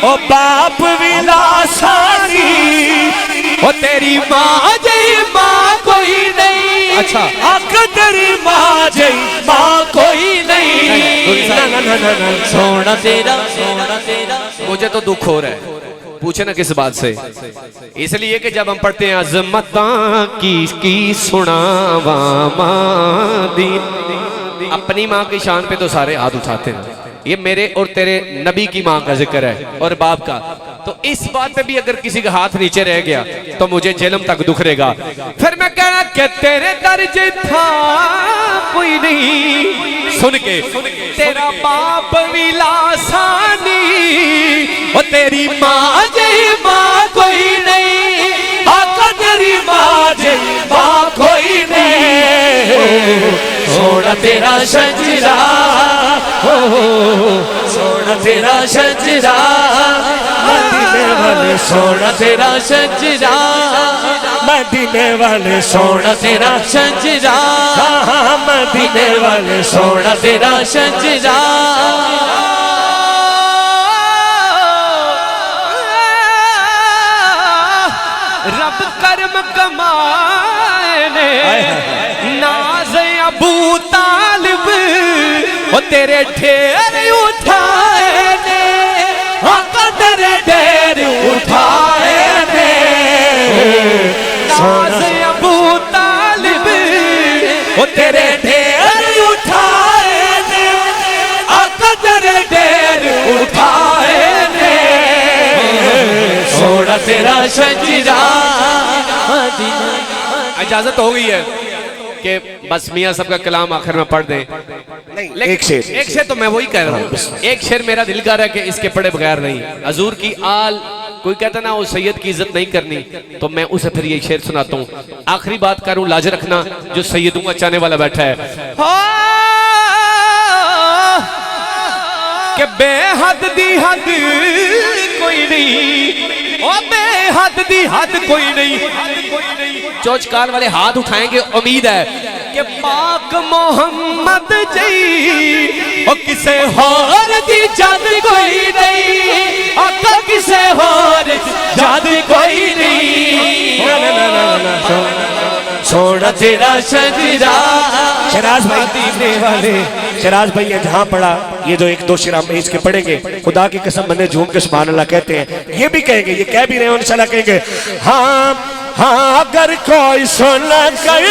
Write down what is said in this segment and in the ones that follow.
ओ बाप विलासानी, ओ तेरी माँ जई माँ कोई नहीं। अच्छा आक तेरी माँ जई माँ कोई नहीं। सोना तेरा मुझे तो दुख हो रहा है, पूछे ना किस बात से। इसलिए कि जब हम पढ़ते हैं अज़मता की सुनावा माँ दी, अपनी माँ की शान पे तो सारे हाथ उठाते हैं। ये मेरे और तेरे नबी की माँ का जिक्र है और बाप का, तो इस बात पे भी अगर किसी का हाथ नीचे रह गया तो मुझे जेलम तक दुख रहेगा। फिर मैं कहना कि तेरे दर्ज था कोई नहीं, सुन के तेरा बाप विलासानी, और तेरी माँ जई माँ कोई नहीं। आका तेरी माँ जई माँ कोई नहीं। सोना तेरा शजरा, सोना तेरा शजरा, मदीने वाले सोना तेरा शजरा, मदीने वाले सोना तेरा शजरा, मदीने वाले सोना तेरा शजरा। रब कर्म कमाए ने नाज अबू तालिब, ओ तेरे ढेर उठाए ने, आका तेरे ढेर उठाए ने। नाज अबू तालिब, ओ तेरे ढेर उठाए ने, आका तेरे ढेर उठाए ने। सोना तेरा शजरा। इजाजत हो गई है कि बस मियाँ सबका कलाम आखिर में पढ़ दें। नहीं, एक शेर तो मैं वही कह रहा हूँ। एक शेर मेरा दिल कर रहा है कि इसके पढ़े बगैर नहीं। हजूर की आल, कोई कहता ना वो सैयद की इज्जत नहीं करनी, तो मैं उसे फिर ये शेर सुनाता हूँ। आखिरी बात करूँ, लाज रखना जो सैयदों का चाहने वाला बैठा है कि बेहद दी हद कोई नहीं, ओ बेहद दी हद कोई नहीं। चौचकाल वाले हाथ उठाएंगे, उम्मीद है कि पाक मोहम्मद जी, ओ किसे और दी जाद कोई नहीं, आका किसे और जाद कोई नहीं। सोना तेरा शजरा। शराज भाई दीने वाले, शराज भाई ये जहाँ पढ़ा, ये जो एक दो शेर हम इसके पढ़ेंगे, खुदा की कसम बंदे झूम के सुभान अल्लाह कहते हैं। ये भी कहेंगे, ये कह भी रहे हैं, इंशाल्लाह कहेंगे हाँ हाँ। अगर कोई सुना कर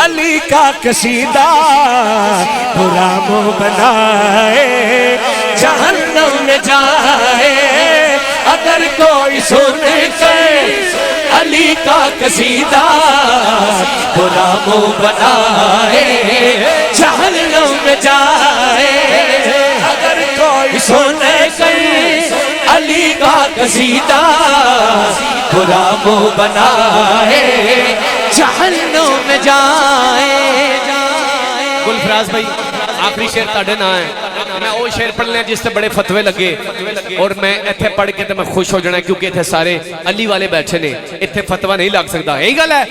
अली का कसीदा, बुरा मुंह बनाए जहन्नम में जाए। अगर कोई सुन कर अली का कसीदा, बुरा मुंह बनाए जहन्नम में जाए। अगर कोई सुन कर अली का कसीदा, बुरा मुंह बनाए जहन्नम में जाए। गुलफराज भाई आखिरी शेर ताड़े ना है, मैं वो शेर पढ़ने जिससे बड़े फतवे लगे, और मैं इत्थे पढ़ के तो मैं खुश हो जाना, क्योंकि इत्थे सारे अली वाले बैठे ने, इत्थे फतवा नहीं लग सकता। यही गल है।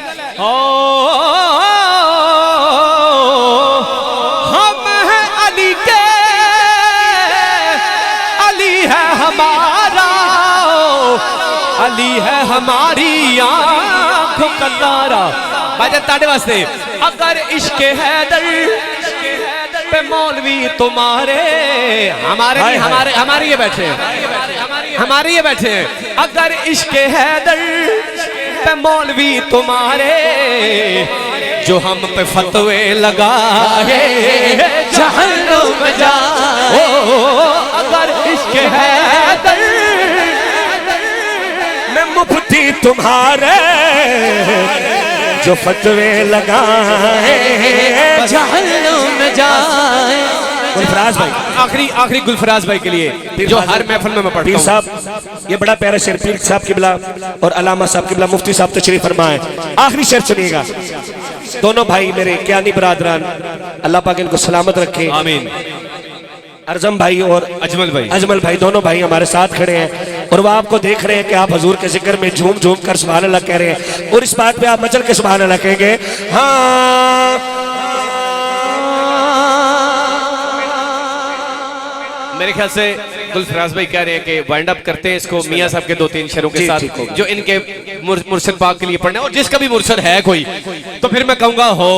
हम हैं अली के, अली है हमारा, अली है हमारी आंखों का तारा। बाजा ताड़े वास्ते। अगर इश्क हैदर पे मौलवी तुम्हारे, हमारे नहीं, हमारे ये बैठे हैं, हमारे ये बैठे हैं। अगर इश्क हैदर पे मौलवी तुम्हारे, जो हम पे फतवे लगाए जहन्नम में जाए। अगर इश्क हैदर में मुफ्ती तुम्हारे, जो फतवे लगाए जहन्नम में जाए। गुलफराज भाई, आखिरी गुलफराज भाई के लिए जो हर महफिल में मैं पढ़ता हूं। साहब ये बड़ा प्यारा शेर पीर साहब किबला और अलामा साहब किबला मुफ्ती साहब तशरीफ फरमाए। आखिरी शेर सुनिएगा। दोनों भाई मेरे क्यानी बरादरान, अल्लाह पाक इनको सलामत रखे, आमीन। अरजम भाई और अजमल भाई दोनों भाई हमारे साथ खड़े हैं, और वो आपको देख रहे हैं कि आप हजूर के जिक्र में झूम झूम कर सुभान अल्लाह कह रहे हैं, और इस बात पे आप मचल के सुभान अल्लाह कहेंगे। हाँ मेरे ख्याल से गुलफराज भाई कह रहे हैं कि वाइंड अप करते हैं इसको मियां साहब के 2-3 शेरों के जी, साथ ठीक होगा। जो इनके मुर्शिद पाक के लिए पढ़ना है, और जिसका भी मुर्शिद है कोई, तो फिर मैं कहूंगा हो